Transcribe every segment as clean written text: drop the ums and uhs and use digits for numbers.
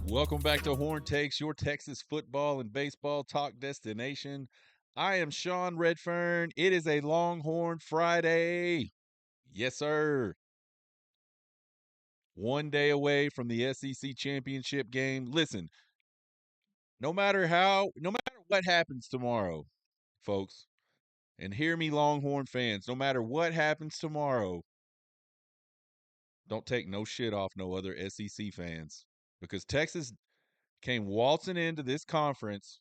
Welcome back to Horn Takes, your Texas football and baseball talk destination. I am Sean Redfern. It is a Longhorn Friday. Yes, sir. One day away from the SEC championship game. Listen, no matter what happens tomorrow, folks, and hear me, Longhorn fans, no matter what happens tomorrow, don't take no shit off no other SEC fans because Texas came waltzing into this conference,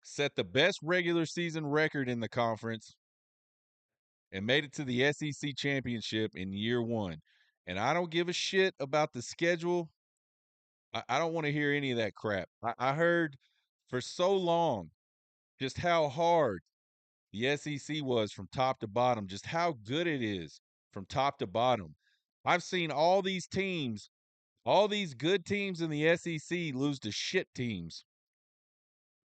set the best regular season record in the conference, and made it to the SEC championship in year one. And I don't give a shit about the schedule. I don't want to hear any of that crap. I heard for so long just how hard the SEC was from top to bottom, just how good it is from top to bottom. I've seen all these teams, all these good teams in the SEC lose to shit teams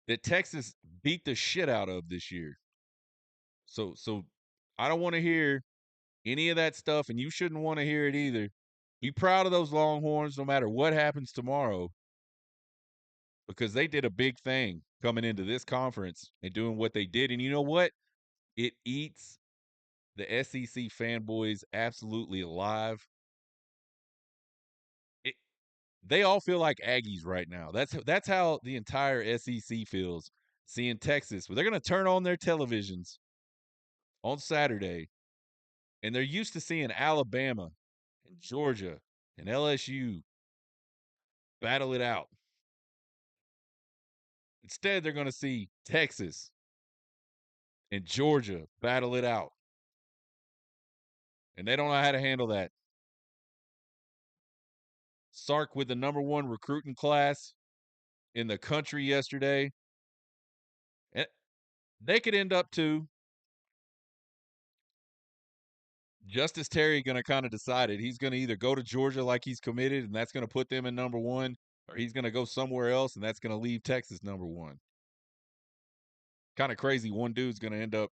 that Texas beat the shit out of this year. So I don't want to hear any of that stuff, and you shouldn't want to hear it either. Be proud of those Longhorns no matter what happens tomorrow because they did a big thing coming into this conference and doing what they did. And you know what? It eats the SEC fanboys absolutely alive. It, they all feel like Aggies right now. That's how the entire SEC feels seeing Texas. But they're going to turn on their televisions on Saturday, and they're used to seeing Alabama and Georgia and LSU battle it out. Instead, they're going to see Texas and Georgia battle it out. And they don't know how to handle that. Sark with the number one recruiting class in the country yesterday. And they could end up to Justice Terry going to kind of decide it. He's going to either go to Georgia like he's committed, and that's going to put them in number one, or he's going to go somewhere else, and that's going to leave Texas number one. Kind of crazy. One dude's going to end up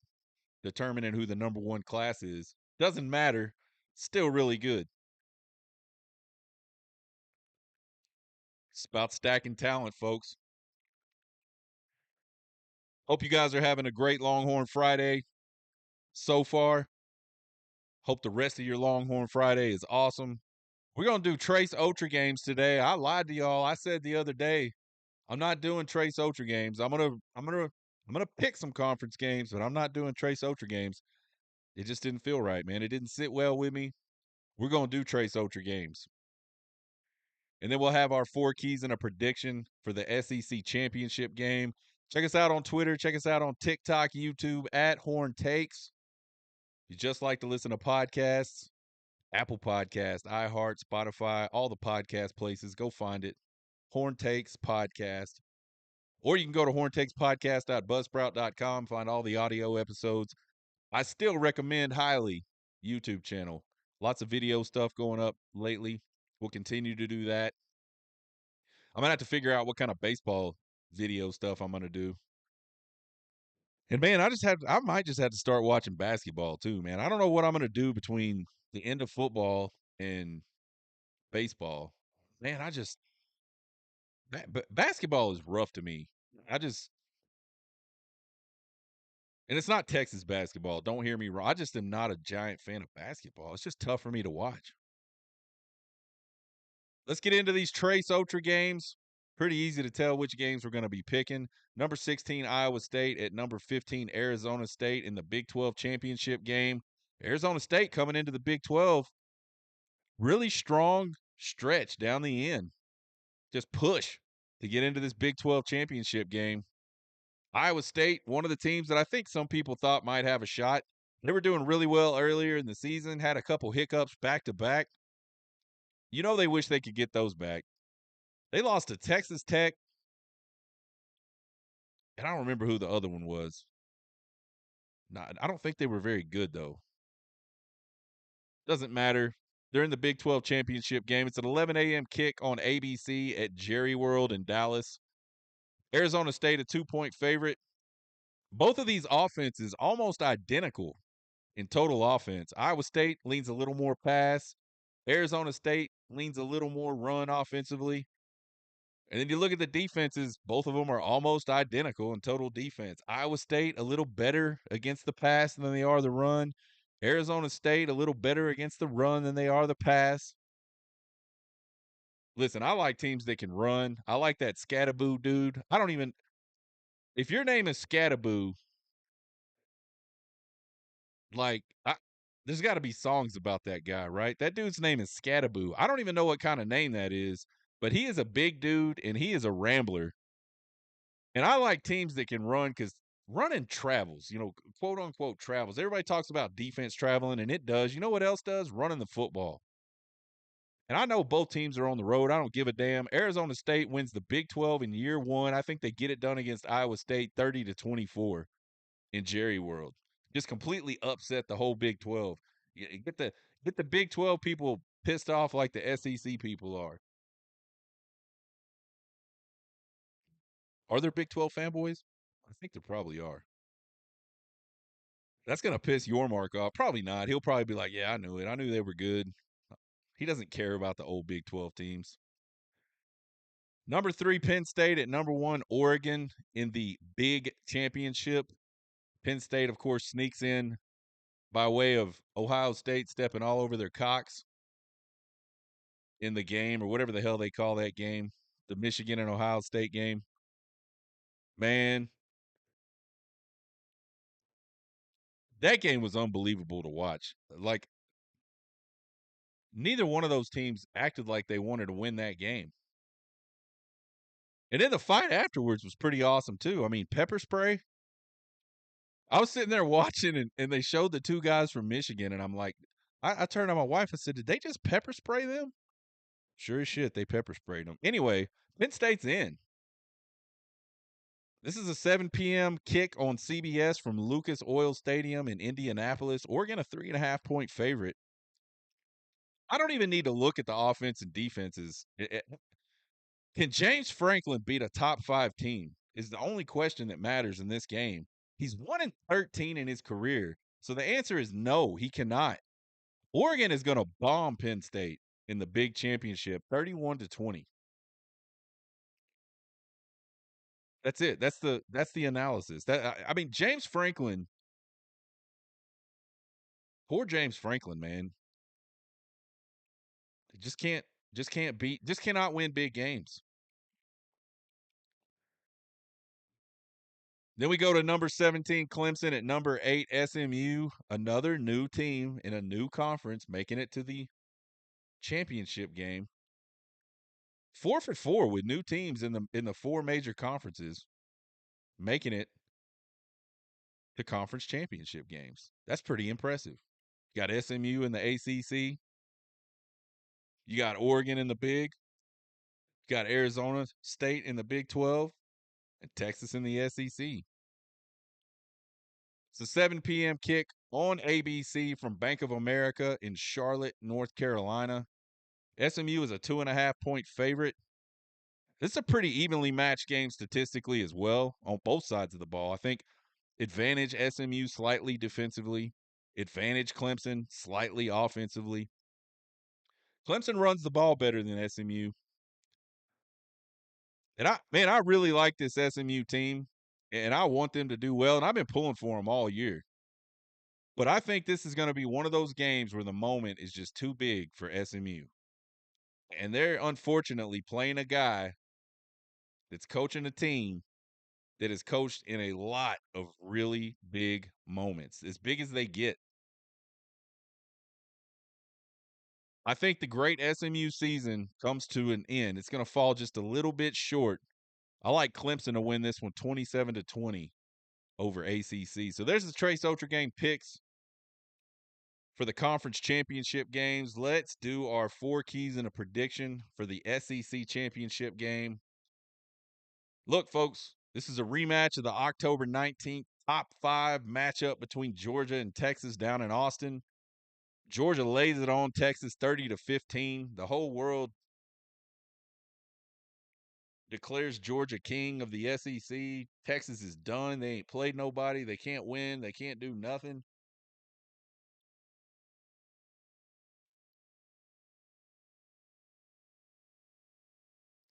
determining who the number one class is. Doesn't matter. Still really good. It's about stacking talent, folks. Hope you guys are having a great Longhorn Friday so far. Hope the rest of your Longhorn Friday is awesome. We're gonna do Trace Otra games today. I lied to y'all. I said the other day I'm not doing Trace Otra games. I'm gonna pick some conference games, but I'm not doing Trace Otra games. It just didn't feel right, man. It didn't sit well with me. We're gonna do Trace Otra games. And then we'll have our 4 keys and a prediction for the SEC championship game. Check us out on Twitter. Check us out on TikTok, YouTube at Horn Takes. If you just like to listen to podcasts, Apple Podcast, iHeart, Spotify, all the podcast places, go find it. Horn Takes Podcast. Or you can go to horntakespodcast.buzzsprout.com, find all the audio episodes. I still recommend highly YouTube channel. Lots of video stuff going up lately. We'll continue to do that. I'm gonna have to figure out what kind of baseball video stuff I'm gonna do. And man, I might just have to start watching basketball too, man. I don't know what I'm gonna do between the end of football and baseball. Man, basketball is rough to me. I just and it's not Texas basketball. Don't hear me wrong. I just am not a giant fan of basketball. It's just tough for me to watch. Let's get into these Trace Otra games. Pretty easy to tell which games we're going to be picking. Number 16, Iowa State at number 15, Arizona State in the Big 12 championship game. Arizona State coming into the Big 12. Really strong stretch down the end. Just push to get into this Big 12 championship game. Iowa State, one of the teams that I think some people thought might have a shot. They were doing really well earlier in the season, had a couple hiccups back to back. You know they wish they could get those back. They lost to Texas Tech, and I don't remember who the other one was. I don't think they were very good, though. Doesn't matter. They're in the Big 12 championship game. It's an 11 a.m. kick on ABC at Jerry World in Dallas. Arizona State, a 2-point favorite. Both of these offenses almost identical in total offense. Iowa State leans a little more pass. Arizona State leans a little more run offensively. And then you look at the defenses, both of them are almost identical in total defense. Iowa State, a little better against the pass than they are the run. Arizona State, a little better against the run than they are the pass. Listen, I like teams that can run. I like that Scattaboo dude. I don't even, if your name is Scattaboo, like, there's got to be songs about that guy, right? That dude's name is Scattaboo. I don't even know what kind of name that is, but he is a big dude and he is a rambler. And I like teams that can run because running travels, quote unquote travels. Everybody talks about defense traveling, and it does. You know what else does? Running the football. And I know both teams are on the road. I don't give a damn. Arizona State wins the Big 12 in year one. I think they get it done against Iowa State 30-24 in Jerry World. Just completely upset the whole Big 12. Get the Big 12 people pissed off like the SEC people are. Are there Big 12 fanboys? I think there probably are. That's gonna piss Yormark off. Probably not. He'll probably be like, "Yeah, I knew it. I knew they were good." He doesn't care about the old Big 12 teams. Number 3, Penn State at number 1, Oregon in the Big Championship. Penn State, of course, sneaks in by way of Ohio State stepping all over their cocks in the game, or whatever the hell they call that game, the Michigan and Ohio State game. Man, that game was unbelievable to watch. Like, neither one of those teams acted like they wanted to win that game. And then the fight afterwards was pretty awesome too. I mean, pepper spray. I was sitting there watching, and they showed the two guys from Michigan, and I'm like, I turned to my wife and said, "Did they just pepper spray them?" Sure as shit, they pepper sprayed them. Anyway, Penn State's in. This is a 7 p.m. kick on CBS from Lucas Oil Stadium in Indianapolis. Oregon, a 3.5 point favorite. I don't even need to look at the offense and defenses. Can James Franklin beat a top 5 team? Is the only question that matters in this game. He's 1-13 in his career. So the answer is no, he cannot. Oregon is going to bomb Penn State in the big championship 31-20. That's it. That's the analysis. I mean, James Franklin, poor James Franklin, man. Just can't just cannot win big games. Then we go to number 17, Clemson, at number 8, SMU, another new team in a new conference making it to the championship game. 4 for 4 with new teams in the 4 major conferences, making it to conference championship games. That's pretty impressive. You got SMU in the ACC. You got Oregon in the Big. You got Arizona State in the Big 12, and Texas in the SEC. It's a 7 p.m. kick on ABC from Bank of America in Charlotte, North Carolina. SMU is a 2.5 point favorite. This is a pretty evenly matched game statistically as well on both sides of the ball. I think advantage SMU slightly defensively, advantage Clemson slightly offensively. Clemson runs the ball better than SMU. And I really like this SMU team, and I want them to do well. And I've been pulling for them all year. But I think this is going to be one of those games where the moment is just too big for SMU. And they're unfortunately playing a guy that's coaching a team that is coached in a lot of really big moments, as big as they get. I think the great SMU season comes to an end. It's going to fall just a little bit short. I like Clemson to win this one 27-20 over ACC. So there's the Trace Otra game picks for the conference championship games. Let's do our 4 keys and a prediction for the SEC championship game. Look, folks, this is a rematch of the October 19th top 5 matchup between Georgia and Texas down in Austin. Georgia lays it on Texas 30-15. The whole world declares Georgia king of the SEC. Texas is done. They ain't played nobody. They can't win. They can't do nothing.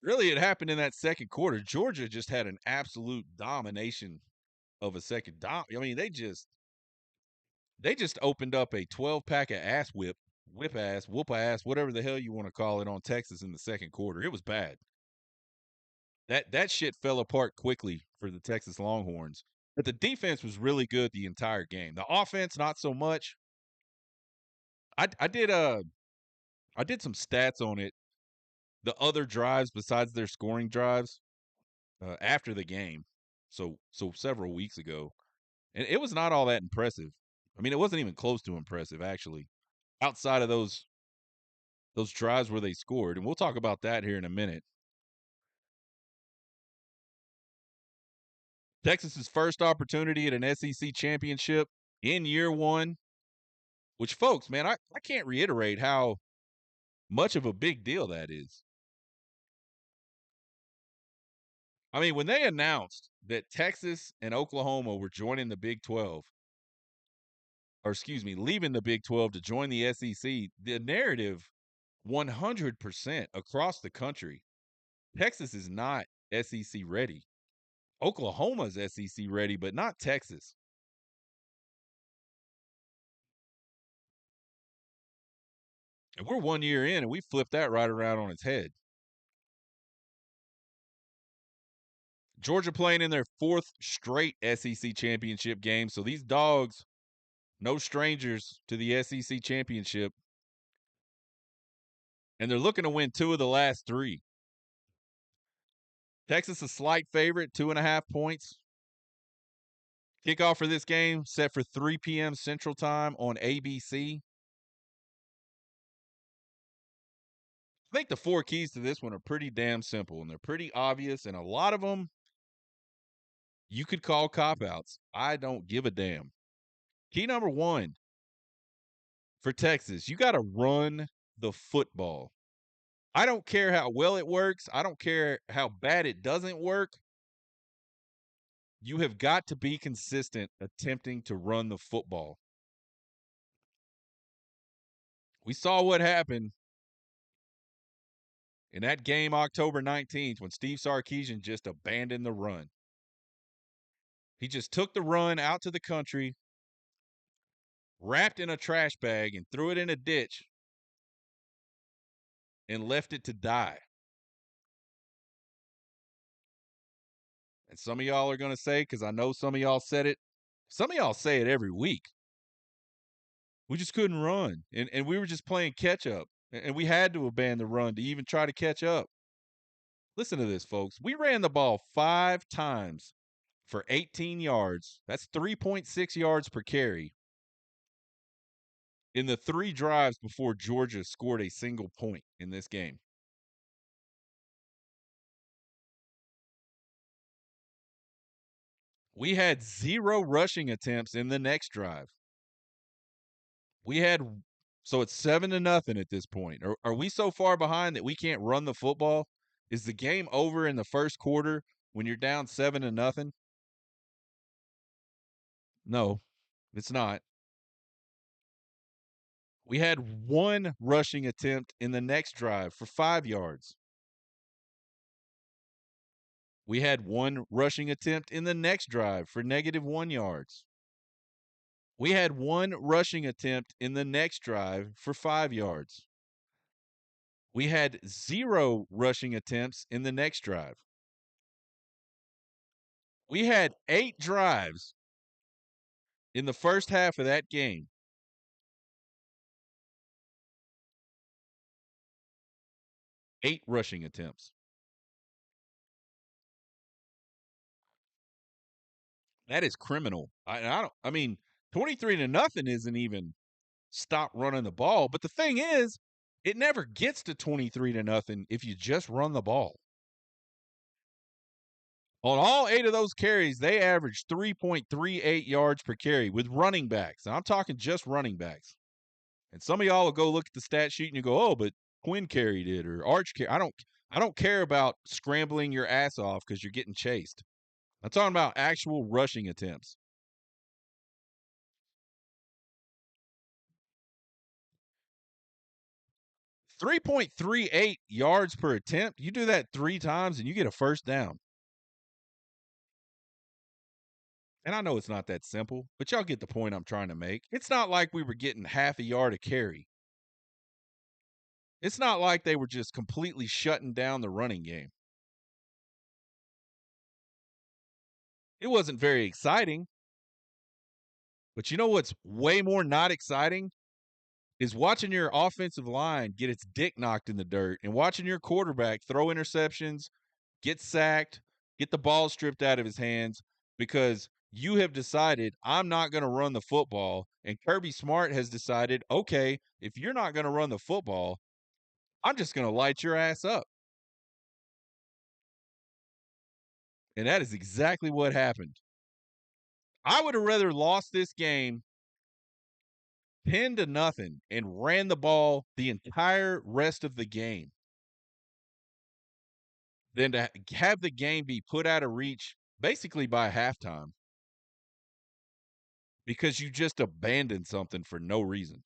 Really, it happened in that second quarter. Georgia just had an absolute domination of a second. I mean, they just opened up a 12-pack of ass whoop ass, whatever the hell you want to call it, on Texas in the second quarter. It was bad. That shit fell apart quickly for the Texas Longhorns. But the defense was really good the entire game. The offense, not so much. I did some stats on it. The other drives besides their scoring drives after the game, so several weeks ago, and it was not all that impressive. I mean, it wasn't even close to impressive actually. Outside of those drives where they scored, and we'll talk about that here in a minute. Texas's first opportunity at an SEC championship in year one, which, folks, man, I can't reiterate how much of a big deal that is. I mean, when they announced that Texas and Oklahoma were joining the Big 12, or excuse me, leaving the Big 12 to join the SEC, the narrative 100% across the country, Texas is not SEC ready. Oklahoma's SEC ready, but not Texas. And we're 1 year in, and we flipped that right around on its head. Georgia playing in their fourth straight SEC championship game. So these dogs, no strangers to the SEC championship. And they're looking to win 2 of the last 3. Texas, a slight favorite, 2.5 points. Kickoff for this game set for 3 p.m. Central Time on ABC. I think the 4 keys to this one are pretty damn simple, and they're pretty obvious, and a lot of them you could call cop-outs. I don't give a damn. Key number 1 for Texas, you got to run the football. I don't care how well it works. I don't care how bad it doesn't work. You have got to be consistent attempting to run the football. We saw what happened in that game October 19th when Steve Sarkisian just abandoned the run. He just took the run out to the country, wrapped in a trash bag, and threw it in a ditch and left it to die. And some of y'all are going to say, because I know some of y'all said it, some of y'all say it every week. We just couldn't run, and we were just playing catch up, and we had to abandon the run to even try to catch up. Listen to this, folks. We ran the ball 5 times for 18 yards. That's 3.6 yards per carry in the 3 drives before Georgia scored a single point in this game. We had 0 rushing attempts in the next drive. So it's 7-0 at this point. Are we so far behind that we can't run the football? Is the game over in the first quarter when you're down 7-0? No, it's not. We had 1 rushing attempt in the next drive for 5 yards. We had 1 rushing attempt in the next drive for -1 yards. We had 1 rushing attempt in the next drive for 5 yards. We had 0 rushing attempts in the next drive. We had 8 drives in the first half of that game. 8 rushing attempts. That is criminal. I mean, 23-0 isn't even stop running the ball. But the thing is, it never gets to 23-0 if you just run the ball. On all 8 of those carries, they averaged 3.38 yards per carry with running backs. And I'm talking just running backs. And some of y'all will go look at the stat sheet and you go, "Oh, but Quinn carried it or Arch carried." I don't care about scrambling your ass off because you're getting chased. I'm talking about actual rushing attempts. 3.38 yards per attempt. You do that 3 times and you get a first down. And I know it's not that simple, but y'all get the point I'm trying to make. It's not like we were getting half a yard a carry. It's not like they were just completely shutting down the running game. It wasn't very exciting. But you know what's way more not exciting is watching your offensive line get its dick knocked in the dirt and watching your quarterback throw interceptions, get sacked, get the ball stripped out of his hands because you have decided I'm not going to run the football. And Kirby Smart has decided, okay, if you're not going to run the football, I'm just going to light your ass up. And that is exactly what happened. I would have rather lost this game 10-0 and ran the ball the entire rest of the game than to have the game be put out of reach basically by halftime because you just abandoned something for no reason.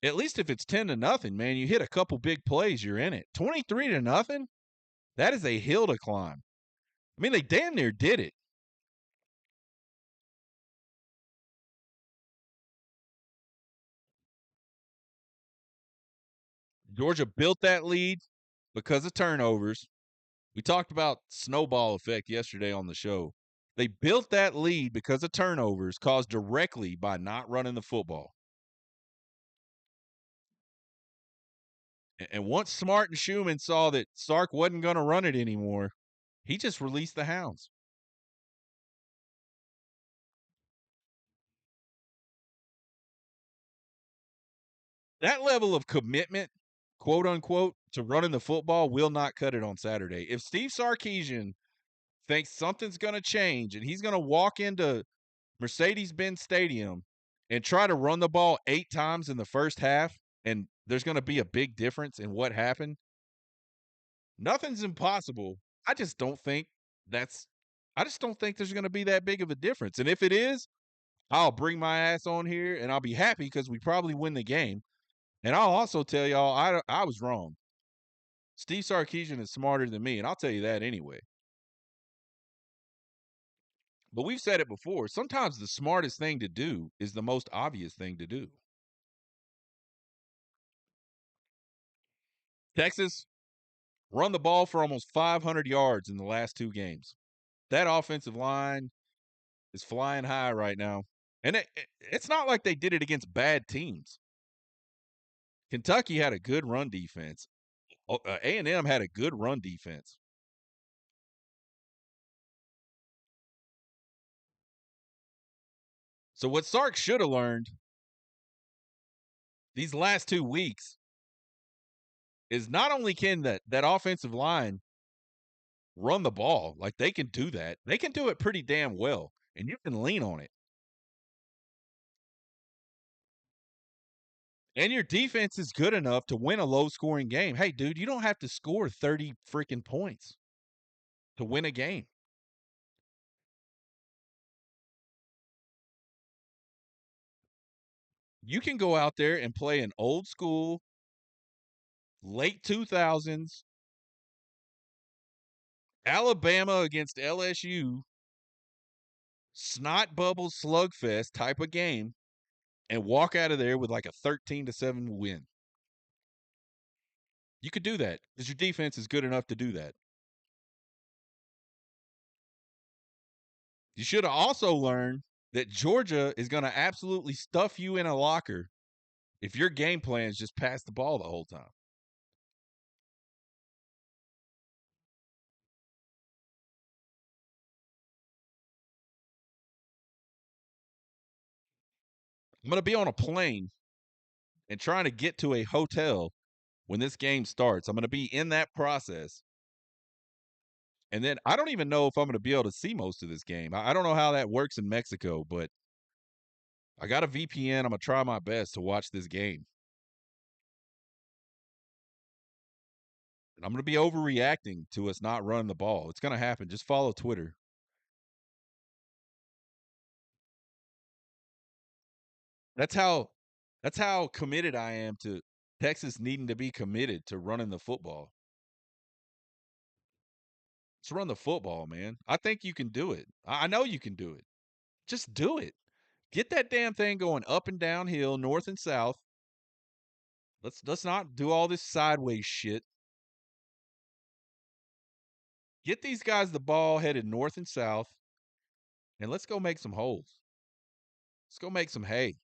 At least if it's 10-0, man, you hit a couple big plays, you're in it. 23-0, that is a hill to climb. I mean, they damn near did it. Georgia built that lead because of turnovers. We talked about snowball effect yesterday on the show. They built that lead because of turnovers caused directly by not running the football. And once Smart and Schumann saw that Sark wasn't going to run it anymore, he just released the hounds. That level of commitment, quote unquote, to running the football will not cut it on Saturday. If Steve Sarkisian thinks something's going to change and he's going to walk into Mercedes-Benz Stadium and try to run the ball 8 times in the first half, and there's going to be a big difference in what happened, nothing's impossible. I just don't think that's I just don't think there's going to be that big of a difference. And if it is, I'll bring my ass on here and I'll be happy because we probably win the game. And I'll also tell y'all I was wrong. Steve Sarkisian is smarter than me, and I'll tell you that anyway. But we've said it before. Sometimes the smartest thing to do is the most obvious thing to do. Texas run the ball for almost 500 yards in the last 2 games. That offensive line is flying high right now. And it's not like they did it against bad teams. Kentucky had a good run defense. A&M had a good run defense. So what Sark should have learned these last 2 weeks is not only can that offensive line run the ball, like they can do that. They can do it pretty damn well, and you can lean on it. And your defense is good enough to win a low-scoring game. Hey, dude, you don't have to score 30 freaking points to win a game. You can go out there and play an old school, late 2000s Alabama against LSU snot bubble slugfest type of game and walk out of there with like a 13-7 win. You could do that because your defense is good enough to do that. You should have also learned that Georgia is going to absolutely stuff you in a locker if your game plan is just pass the ball the whole time. I'm going to be on a plane and trying to get to a hotel when this game starts. I'm going to be in that process. And then I don't even know if I'm going to be able to see most of this game. I don't know how that works in Mexico, but I got a VPN. I'm going to try my best to watch this game. And I'm going to be overreacting to us not running the ball. It's going to happen. Just follow Twitter. That's how that's how committed I am to Texas needing to be committed to running the football. Let's run the football, man. I think you can do it. I know you can do it. Just do it. Get that damn thing going up and downhill, north and south. Let's not do all this sideways shit. Get these guys the ball headed north and south, and let's go make some holes. Let's go make some hay.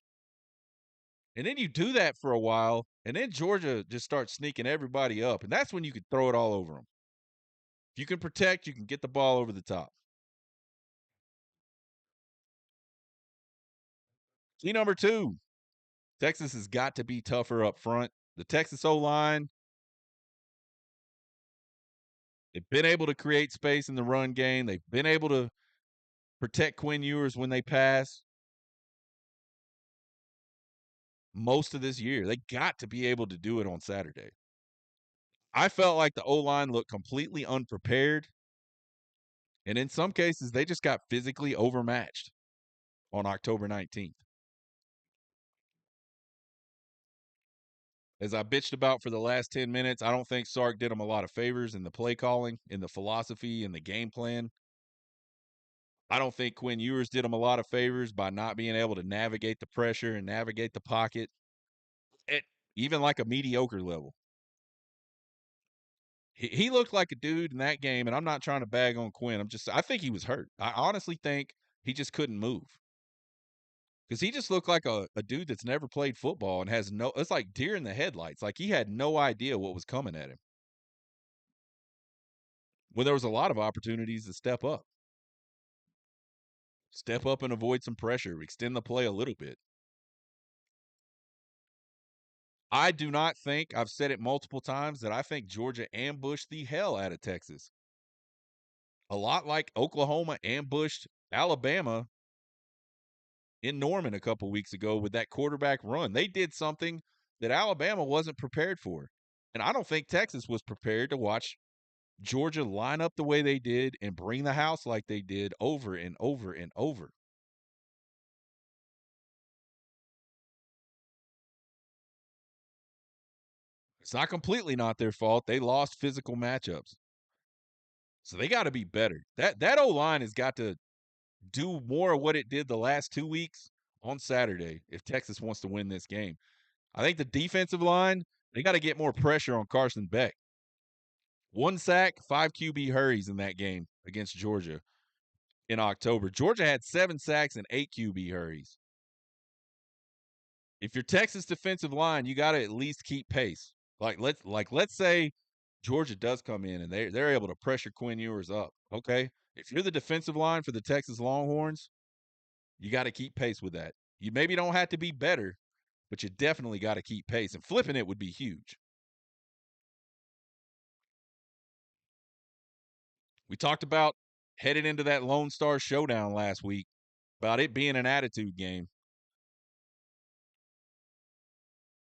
And then you do that for a while, and then Georgia just starts sneaking everybody up, and that's when you can throw it all over them. If you can protect, you can get the ball over the top. Key number 2, Texas has got to be tougher up front. The Texas O-line, they've been able to create space in the run game. They've been able to protect Quinn Ewers when they pass most of this year. They got to be able to do it on Saturday. I felt like the O-line looked completely unprepared, and in some cases, they just got physically overmatched on October 19th. As I bitched about for the last 10 minutes, I don't think Sark did them a lot of favors in the play calling, in the philosophy, in the game plan. I don't think Quinn Ewers did him a lot of favors by not being able to navigate the pressure and navigate the pocket at even like a mediocre level. He looked like a dude in that game, and I'm not trying to bag on Quinn. I think he was hurt. I honestly think he just couldn't move because he just looked like a dude that's never played football and has no. It's like deer in the headlights. Like he had no idea what was coming at him. When there was a lot of opportunities to step up and avoid some pressure, extend the play a little bit. I do not think, I've said it multiple times, that I think Georgia ambushed the hell out of Texas. A lot like Oklahoma ambushed Alabama in Norman a couple weeks ago with that quarterback run. They did something that Alabama wasn't prepared for. And I don't think Texas was prepared to watch Georgia line up the way they did and bring the house like they did over and over and over. It's not completely not their fault. They lost physical matchups. So they got to be better. That O-line has got to do more of what it did the last 2 weeks on Saturday if Texas wants to win this game. I think the defensive line, they got to get more pressure on Carson Beck. 1 sack, 5 QB hurries in that game against Georgia in October. Georgia had 7 sacks and 8 QB hurries. If you're Texas defensive line, you got to at least keep pace. Let's say Georgia does come in and they're able to pressure Quinn Ewers up. Okay, if you're the defensive line for the Texas Longhorns, you got to keep pace with that. You maybe don't have to be better, but you definitely got to keep pace. And flipping it would be huge. We talked about headed into that Lone Star Showdown last week about it being an attitude game.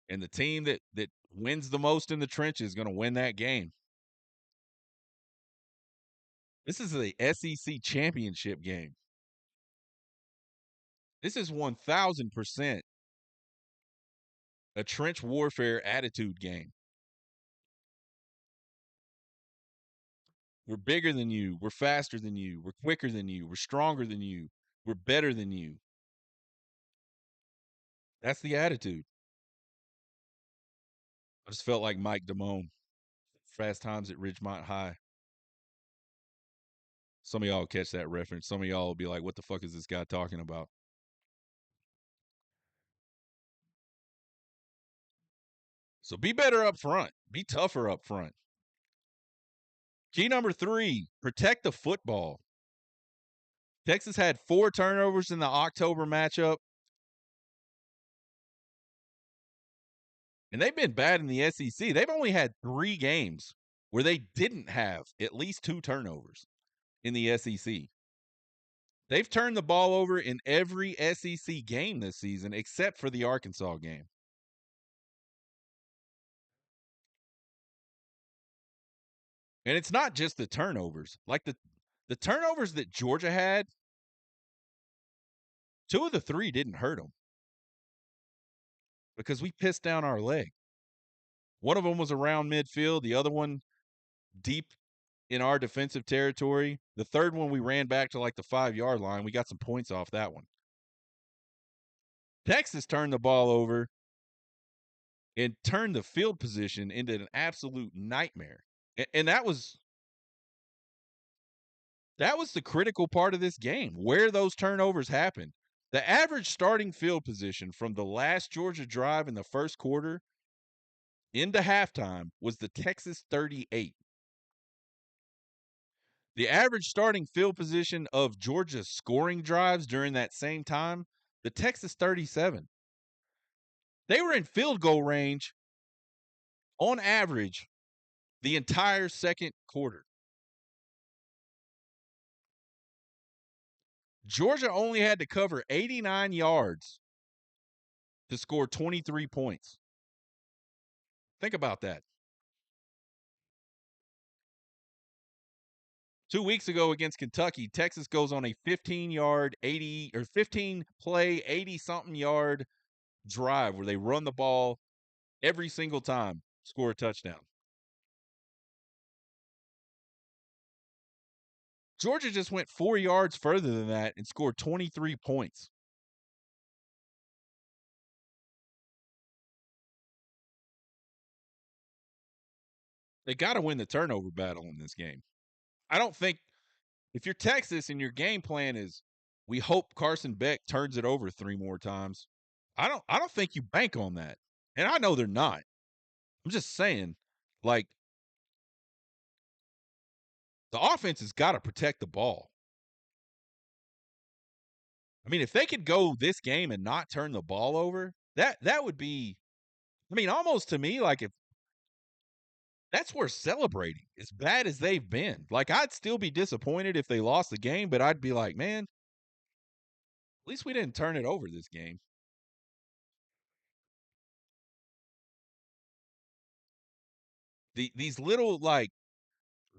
And the team that wins the most in the trenches is going to win that game. This is the SEC championship game. This is 1000% a trench warfare attitude game. We're bigger than you. We're faster than you. We're quicker than you. We're stronger than you. We're better than you. That's the attitude. I just felt like Mike Damone, Fast Times at Ridgemont High. Some of y'all will catch that reference. Some of y'all will be like, what the fuck is this guy talking about? So be better up front. Be tougher up front. Key number 3, protect the football. Texas had 4 turnovers in the October matchup. And they've been bad in the SEC. They've only had 3 games where they didn't have at least 2 turnovers in the SEC. They've turned the ball over in every SEC game this season except for the Arkansas game. And it's not just the turnovers. Like the turnovers that Georgia had, 2 of the 3 didn't hurt them. because we pissed down our leg. One of them was around midfield, the other one deep in our defensive territory. The third one we ran back to like the 5-yard line. We got some points off that one. Texas turned the ball over and turned the field position into an absolute nightmare. And that was the critical part of this game, where those turnovers happened. The average starting field position from the last Georgia drive in the first quarter into halftime was the Texas 38. The average starting field position of Georgia's scoring drives during that same time, the Texas 37. They were in field goal range on average the entire second quarter. Georgia only had to cover 89 yards to score 23 points. Think about that. 2 weeks ago against Kentucky, Texas goes on a 15-yard, 80 or 15-play, 80-something yard drive where they run the ball every single time, score a touchdown. Georgia just went 4 yards further than that and scored 23 points. They got to win the turnover battle in this game. I don't think if you're Texas and your game plan is we hope Carson Beck turns it over 3 more times, I don't think you bank on that. And I know they're not. I'm just saying, like, the offense has got to protect the ball. I mean, if they could go this game and not turn the ball over, that would be, I mean, almost to me, like if that's worth celebrating, as bad as they've been. Like, I'd still be disappointed if they lost the game, but I'd be like, man, at least we didn't turn it over this game. These little, like,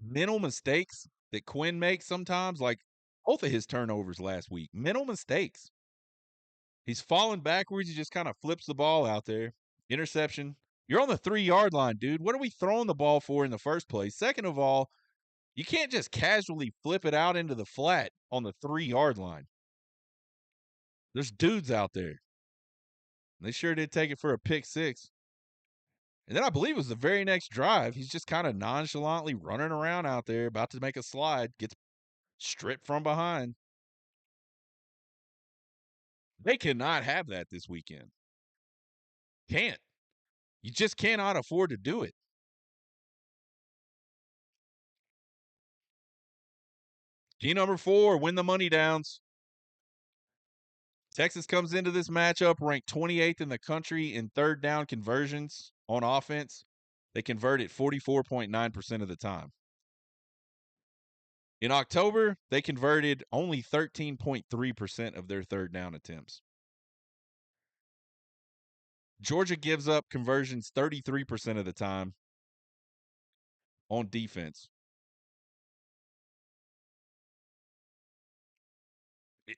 mental mistakes that Quinn makes sometimes, like both of his turnovers last week, mental mistakes. He's falling backwards. He just kind of flips the ball out there. Interception. You're on the 3-yard line, dude. What are we throwing the ball for in the first place? Second of all, you can't just casually flip it out into the flat on the 3-yard line. There's dudes out there. They sure did take it for a pick six. And then I believe it was the very next drive. He's just kind of nonchalantly running around out there, about to make a slide, gets stripped from behind. They cannot have that this weekend. Can't. You just cannot afford to do it. Key number 4, win the money downs. Texas comes into this matchup ranked 28th in the country in third down conversions on offense. They convert it 44.9% of the time. In October, they converted only 13.3% of their third down attempts. Georgia gives up conversions 33% of the time on defense.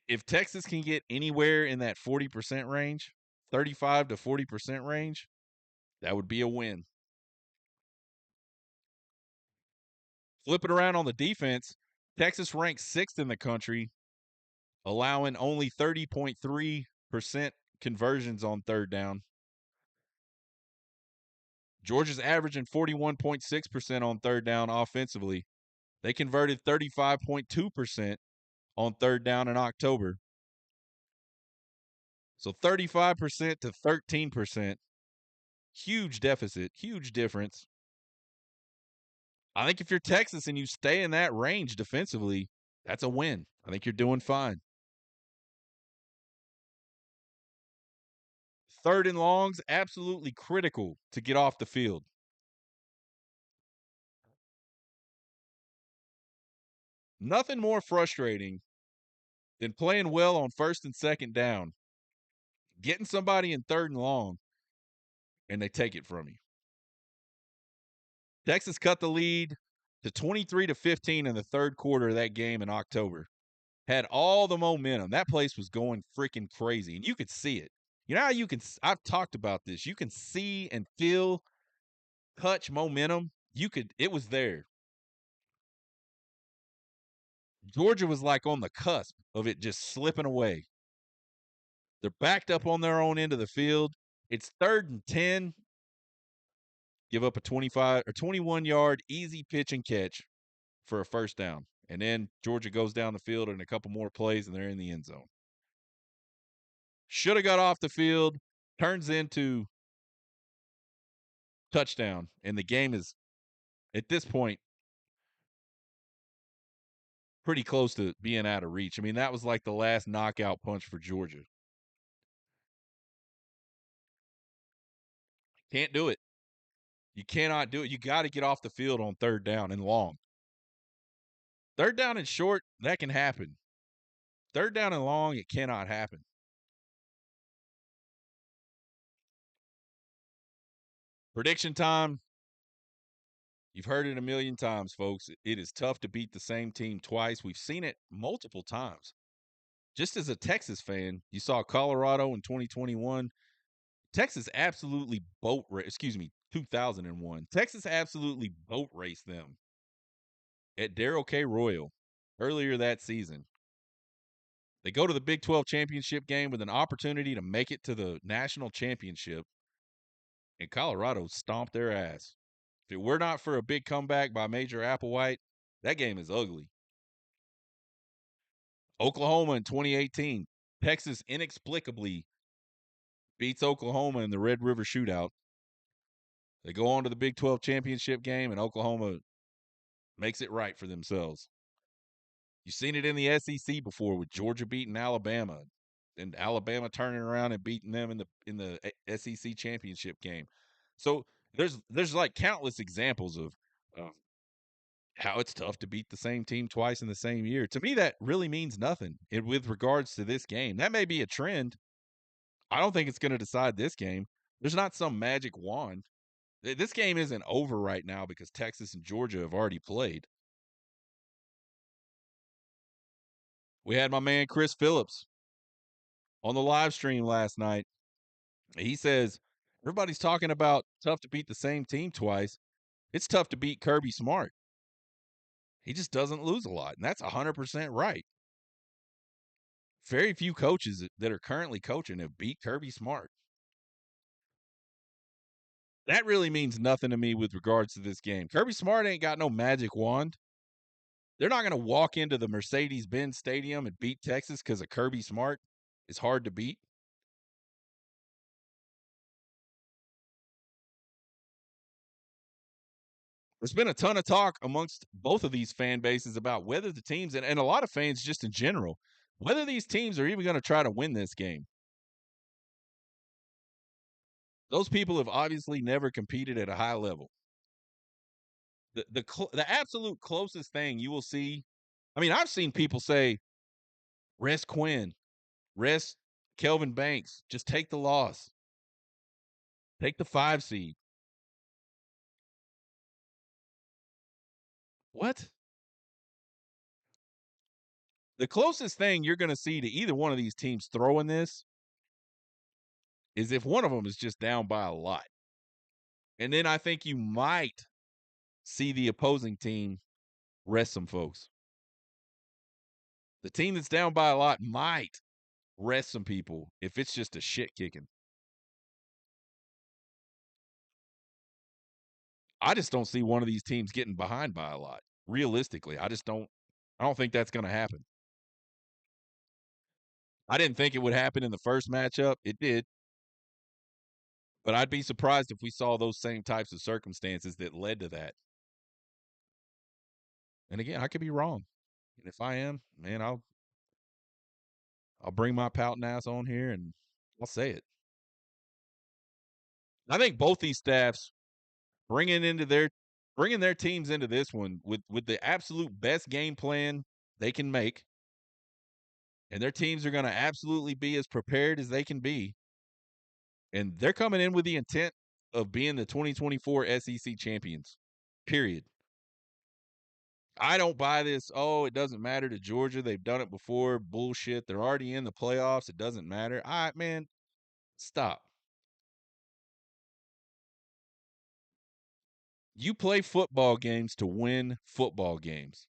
If Texas can get anywhere in that 40% range, 35 to 40% range, that would be a win. Flip it around on the defense, Texas ranks 6th in the country, allowing only 30.3% conversions on third down. Georgia's averaging 41.6% on third down offensively. They converted 35.2% on third down in October. So 35% to 13%. Huge deficit, huge difference. I think if you're Texas and you stay in that range defensively, that's a win. I think you're doing fine. Third and longs, absolutely critical to get off the field. Nothing more frustrating than playing well on first and second down, getting somebody in third and long, and they take it from you. Texas cut the lead to 23-15 in the third quarter of that game in October. Had all the momentum. That place was going freaking crazy, and you could see it. You know how you can, I've talked about this. You can see and feel, touch momentum. It was there. Georgia was like on the cusp of it just slipping away. They're backed up on their own end of the field. It's 3rd and 10. Give up a 25 or 21-yard easy pitch and catch for a first down. And then Georgia goes down the field in a couple more plays and they're in the end zone. Should have got off the field, turns into touchdown. And the game is, at this point, pretty close to being out of reach. I mean, that was like the last knockout punch for Georgia. Can't do it. You cannot do it. You got to get off the field on 3rd down and long. 3rd down and short, that can happen. 3rd down and long, it cannot happen. Prediction time. You've heard it a million times, folks. It is tough to beat the same team twice. We've seen it multiple times. Just as a Texas fan, you saw Colorado in 2021. Texas absolutely 2001. Texas absolutely boat raced them at Darrell K. Royal earlier that season. They go to the Big 12 championship game with an opportunity to make it to the national championship, and Colorado stomped their ass. If it were not for a big comeback by Major Applewhite, that game is ugly. Oklahoma in 2018, Texas inexplicably beats Oklahoma in the Red River Shootout. They go on to the Big 12 championship game, and Oklahoma makes it right for themselves. You've seen it in the SEC before with Georgia beating Alabama, and Alabama turning around and beating them in the SEC championship game. So there's like countless examples of how it's tough to beat the same team twice in the same year. To me, that really means nothing with regards to this game. That may be a trend. I don't think it's going to decide this game. There's not some magic wand. This game isn't over right now because Texas and Georgia have already played. We had my man Chris Phillips on the live stream last night. He says, everybody's talking about tough to beat the same team twice. It's tough to beat Kirby Smart. He just doesn't lose a lot, and that's 100% right. Very few coaches that are currently coaching have beat Kirby Smart. That really means nothing to me with regards to this game. Kirby Smart ain't got no magic wand. They're not going to walk into the Mercedes-Benz Stadium and beat Texas because of Kirby Smart. It's hard to beat. There's been a ton of talk amongst both of these fan bases about whether the teams, and a lot of fans just in general, whether these teams are even going to try to win this game. Those people have obviously never competed at a high level. The absolute closest thing you will see, I mean, I've seen people say, rest Quinn, rest Kelvin Banks, just take the loss. Take the 5 seed. What? The closest thing you're going to see to either one of these teams throwing this is if one of them is just down by a lot. And then I think you might see the opposing team rest some folks. The team that's down by a lot might rest some people if it's just a shit kicking. I just don't see one of these teams getting behind by a lot. Realistically, I don't think that's going to happen. I didn't think it would happen in the first matchup. It did. But I'd be surprised if we saw those same types of circumstances that led to that. And again, I could be wrong. And if I am, man, I'll bring my pouting ass on here and I'll say it. I think both these staffs bringing their teams into this one with the absolute best game plan they can make, and their teams are going to absolutely be as prepared as they can be. And they're coming in with the intent of being the 2024 SEC champions. Period. I don't buy this, oh, it doesn't matter to Georgia. They've done it before. Bullshit. They're already in the playoffs. It doesn't matter. Man, Stop. You play football games to win football games.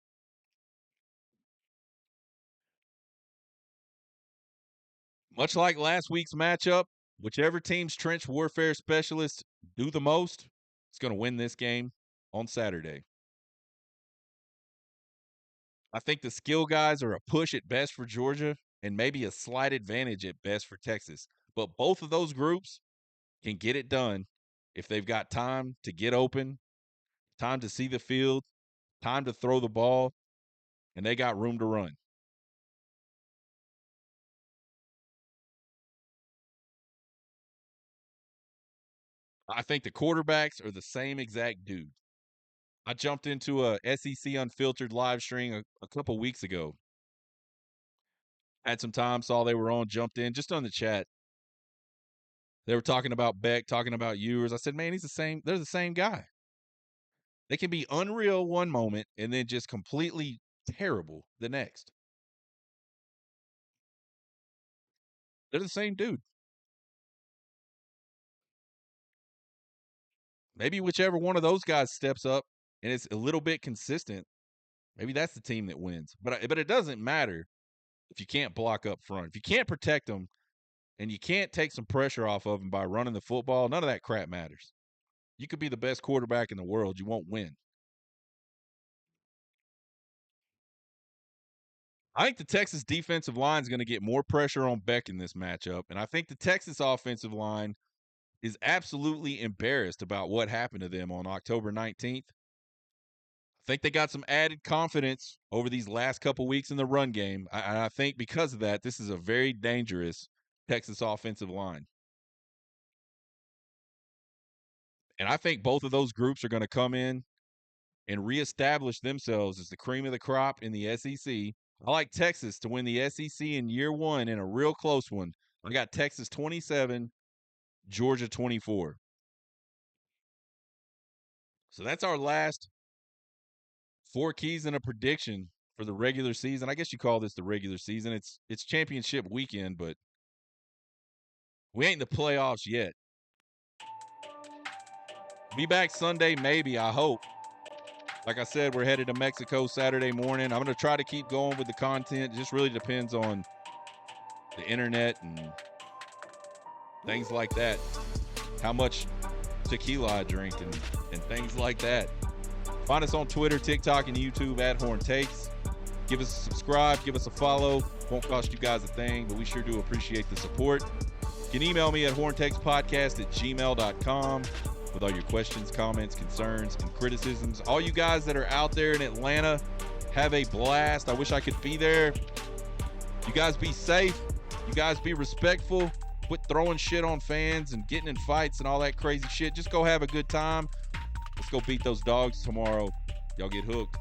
Much like last week's matchup, whichever team's trench warfare specialists do the most is going to win this game on Saturday. I think the skill guys are a push at best for Georgia and maybe a slight advantage at best for Texas. But both of those groups can get it done if they've got time to get open, time to see the field, time to throw the ball, and they got room to run. I think the quarterbacks are the same exact dude. I jumped into a SEC Unfiltered live stream a couple weeks ago. Had some time, saw they were on, jumped in, just on the chat. They were talking about Beck, talking about Ewers. I said, man, he's the same. They're the same guy. They can be unreal one moment and then just completely terrible the next. They're the same dude. Maybe whichever one of those guys steps up and it's a little bit consistent, maybe that's the team that wins. But it doesn't matter if you can't block up front. If you can't protect them and you can't take some pressure off of them by running the football, none of that crap matters. You could be the best quarterback in the world. You won't win. I think the Texas defensive line is going to get more pressure on Beck in this matchup. And I think the Texas offensive line is absolutely embarrassed about what happened to them on October 19th. I think they got some added confidence over these last couple weeks in the run game. I think because of that, this is a very dangerous Texas offensive line. And I think both of those groups are going to come in and reestablish themselves as the cream of the crop in the SEC. I like Texas to win the SEC in year one in a real close one. I got Texas 27, Georgia 24. So that's our last 4 keys and a prediction for the regular season. I guess you call this the regular season. It's championship weekend, but we ain't in the playoffs yet. Be back Sunday, maybe, I hope. Like I said, we're headed to Mexico Saturday morning. I'm going to try to keep going with the content. It just really depends on the internet and things like that. How much tequila I drink and things like that. Find us on Twitter, TikTok, and YouTube at Horn Takes. Give us a subscribe. Give us a follow. Won't cost you guys a thing, but we sure do appreciate the support. You can email me at horntakespodcast@gmail.com with all your questions, comments, concerns, and criticisms. All you guys that are out there in Atlanta, have a blast. I wish I could be there. You guys be safe. You guys be respectful. Quit throwing shit on fans and getting in fights and all that crazy shit. Just go have a good time. Let's go beat those dogs tomorrow. Y'all get hooked.